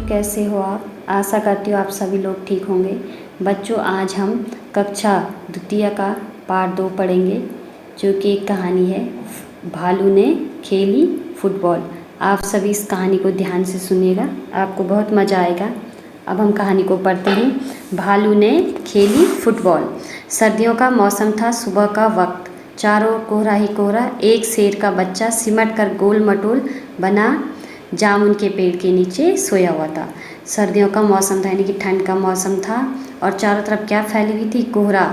कैसे हो आप? आशा करती हूँ आप सभी लोग ठीक होंगे। बच्चों, आज हम कक्षा द्वितीय का पाठ 2 पढ़ेंगे, जो कि एक कहानी है, भालू ने खेली फुटबॉल। आप सभी इस कहानी को ध्यान से सुनिएगा, आपको बहुत मज़ा आएगा। अब हम कहानी को पढ़ते हैं। भालू ने खेली फुटबॉल। सर्दियों का मौसम था, सुबह का वक्त। चारों ओर कोहरा ही कोहरा। एक शेर का बच्चा सिमट कर गोल मटोल बना जामुन के पेड़ के नीचे सोया हुआ था। सर्दियों का मौसम था, यानी कि ठंड का मौसम था, और चारों तरफ क्या फैली हुई थी? कोहरा।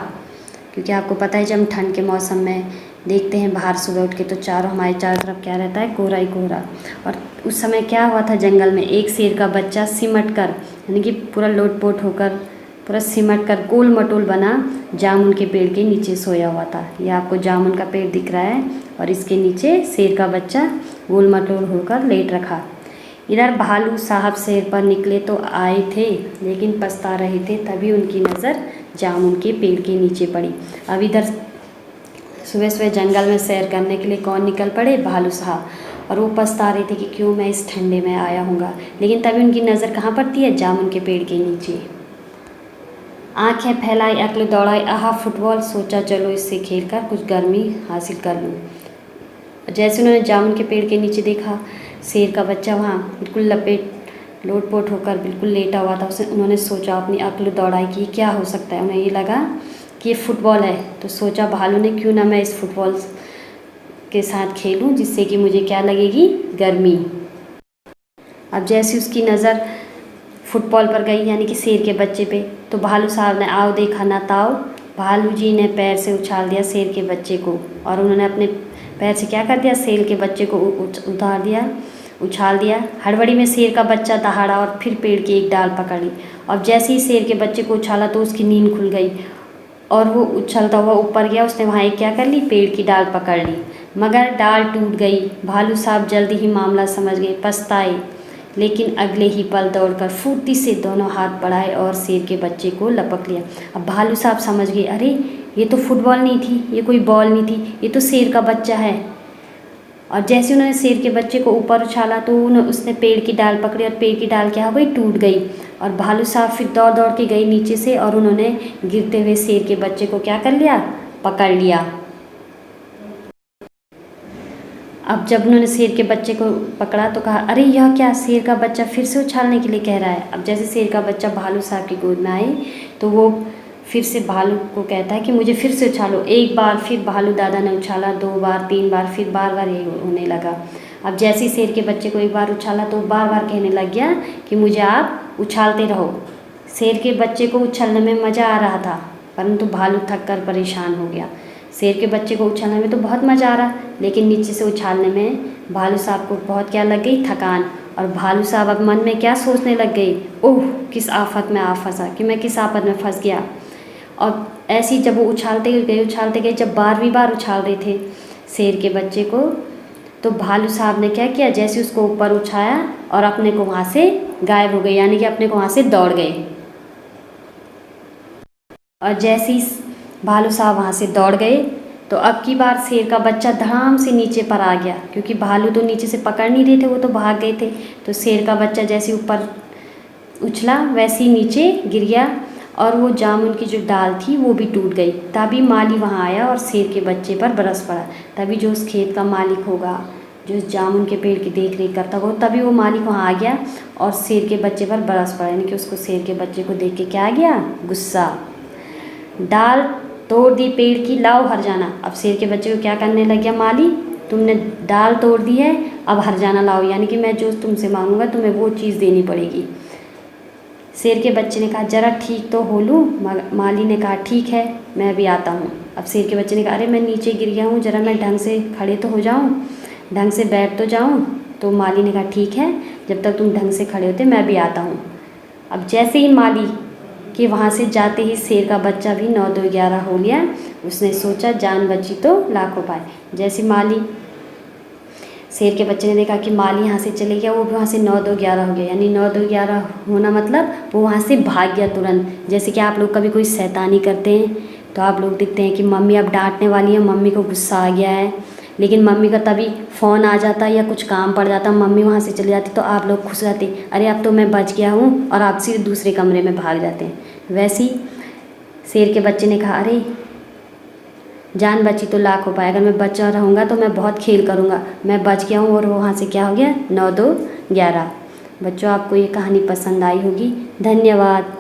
क्योंकि आपको पता है जब हम ठंड के मौसम में देखते हैं बाहर सुबह उठ के, तो हमारे चारों तरफ क्या रहता है? कोहरा ही कोहरा। और उस समय क्या हुआ था जंगल में? एक शेर का बच्चा सिमट कर, यानी कि पूरा लोटपोट होकर, पूरा सिमट कर गोल मटोल बना जामुन के पेड़ के नीचे सोया हुआ था। यह आपको जामुन का पेड़ दिख रहा है, और इसके नीचे शेर का बच्चा गोल मटोल होकर लेट रखा। इधर भालू साहब शेर पर निकले तो आए थे, लेकिन पछता रहे थे। तभी उनकी नज़र जामुन के पेड़ के नीचे पड़ी। अब इधर सुबह सुबह जंगल में सैर करने के लिए कौन निकल पड़े? भालू साहब। और वो पछता रहे थे कि क्यों मैं इस ठंडे में आया हूँगा। लेकिन तभी उनकी नज़र कहाँ पड़ती है? जामुन के पेड़ के नीचे। आंखें फैलाई, अक्ल दौड़ाई, आहा फुटबॉल, सोचा चलो इससे खेलकर कुछ गर्मी हासिल कर लूँ। जैसे उन्होंने जामुन के पेड़ के नीचे देखा, शेर का बच्चा वहाँ बिल्कुल लोटपोट होकर बिल्कुल लेटा हुआ था। उन्होंने सोचा, अपनी अक्ल दौड़ाई कि क्या हो सकता है। उन्हें ये लगा कि ये फुटबॉल है, तो सोचा भालू ने, क्यों ना मैं इस फुटबॉल के साथ खेलूँ, जिससे कि मुझे क्या लगेगी? गर्मी। अब जैसे उसकी नज़र फुटबॉल पर गई, यानी कि शेर के बच्चे पे, तो भालू साहब ने आओ देखा ना ताओ, भालू जी ने पैर से उछाल दिया शेर के बच्चे को, और उन्होंने अपने पैर से क्या कर दिया? शेर के बच्चे को उतार दिया, उछाल दिया। हड़बड़ी में शेर का बच्चा दहाड़ा और फिर पेड़ की एक डाल पकड़ ली। और जैसे ही शेर के बच्चे को उछाला तो उसकी नींद खुल गई, और वो उछलता हुआ ऊपर गया। उसने वहाँ एक क्या कर ली? पेड़ की डाल पकड़ ली, मगर डाल टूट गई। भालू साहब जल्दी ही मामला समझ गए, पछताए, लेकिन अगले ही पल दौड़कर फुर्ती से दोनों हाथ बढ़ाए और शेर के बच्चे को लपक लिया। अब भालू साहब समझ गए, अरे ये तो फुटबॉल नहीं थी, ये कोई बॉल नहीं थी, ये तो शेर का बच्चा है। और जैसे उन्होंने शेर के बच्चे को ऊपर उछाला तो उसने पेड़ की डाल पकड़ी, और पेड़ की डाल क्या हो गई? टूट गई। और भालू साहब फिर दौड़ दौड़ के गई नीचे से, और उन्होंने गिरते हुए शेर के बच्चे को क्या कर लिया? पकड़ लिया। अब जब उन्होंने शेर के बच्चे को पकड़ा तो कहा, अरे यह क्या? शेर का बच्चा फिर से उछालने के लिए कह रहा है। अब जैसे शेर का बच्चा भालू साहब की गोद में आए, तो वो फिर से भालू को कहता है कि मुझे फिर से उछालो। एक बार फिर भालू दादा ने उछाला, 2 बार, 3 बार, फिर बार बार यही होने लगा। अब जैसे ही शेर के बच्चे को एक बार उछाला तो बार बार कहने लग गया कि मुझे आप उछालते रहो। शेर के बच्चे को उछलने में मज़ा आ रहा था, परंतु भालू थक कर परेशान हो गया। शेर के बच्चे को उछालने में तो बहुत मज़ा आ रहा, लेकिन नीचे से उछालने में भालू साहब को बहुत क्या लग गई? थकान। और भालू साहब अब मन में क्या सोचने लग गए? ओह, किस आफत में आ फंसा, कि मैं किस आफत में फंस गया। और ऐसी जब वो उछालते गए, जब 12वीं बार उछाल रहे थे शेर के बच्चे को, तो भालू साहब ने क्या किया? जैसे उसको ऊपर उछाया और अपने को वहाँ से गायब हो गए, यानी कि अपने को वहाँ से दौड़ गए। और जैसे ही भालू साहब वहाँ से दौड़ गए, तो अब की बार शेर का बच्चा धड़ाम से नीचे पर आ गया, क्योंकि भालू तो नीचे से पकड़ नहीं रहे थे, वो तो भाग गए थे। तो शेर का बच्चा जैसे ऊपर उछला वैसे ही नीचे गिर गया, और वो जामुन की जो डाल थी वो भी टूट गई। तभी माली वहाँ आया और शेर के बच्चे पर बरस पड़ा। तभी जो उस खेत का मालिक होगा, जो उस जामुन के पेड़ की देख रेख करता होगा, तभी वो मालिक वहाँ आ गया और शेर के बच्चे पर बरस पड़ा, यानी कि उसको शेर के बच्चे को देख के क्या आ गया? गुस्सा। डाल तोड़ दी पेड़ की, लाओ हरजाना। अब शेर के बच्चे को क्या करने लग गया माली? तुमने डाल तोड़ दी है, अब हरजाना लाओ, यानी कि मैं जो तुमसे मांगूंगा तुम्हें वो चीज़ देनी पड़ेगी। शेर के बच्चे ने कहा, जरा ठीक तो हो लूँ। माली ने कहा, ठीक है, मैं अभी आता हूँ। अब शेर के बच्चे ने कहा, अरे मैं नीचे गिर गया हूँ, जरा मैं ढंग से खड़े तो हो जाऊँ, ढंग से बैठ तो जाऊँ। तो माली ने कहा, ठीक है, जब तक तुम ढंग से खड़े होते मैं भी आता हूँ। अब जैसे ही माली कि वहाँ से जाते ही शेर का बच्चा भी 9 2 11 हो गया। उसने सोचा जान बची तो लाखों पाए। जैसे माली शेर के बच्चे ने देखा कि माली यहाँ से चले गया, वो भी वहाँ से 9 2 11 हो गया, यानी 9 2 11 होना मतलब वो वहाँ से भाग गया तुरंत। जैसे कि आप लोग कभी कोई शैतानी करते हैं तो आप लोग देखते हैं कि मम्मी अब डांटने वाली है, मम्मी को गुस्सा आ गया है, लेकिन मम्मी का तभी फ़ोन आ जाता या कुछ काम पड़ जाता, मम्मी वहाँ से चली जाती तो आप लोग खुश रहते, अरे अब तो मैं बच गया हूँ, और आप सिर्फ दूसरे कमरे में भाग जाते हैं। वैसे ही शेर के बच्चे ने कहा, अरे जान बची तो लाख उपाय, अगर मैं बचा रहूँगा तो मैं बहुत खेल करूँगा, मैं बच गया हूँ। और वहाँ से क्या हो गया, 9 2 11। बच्चों, आपको ये कहानी पसंद आई होगी। धन्यवाद।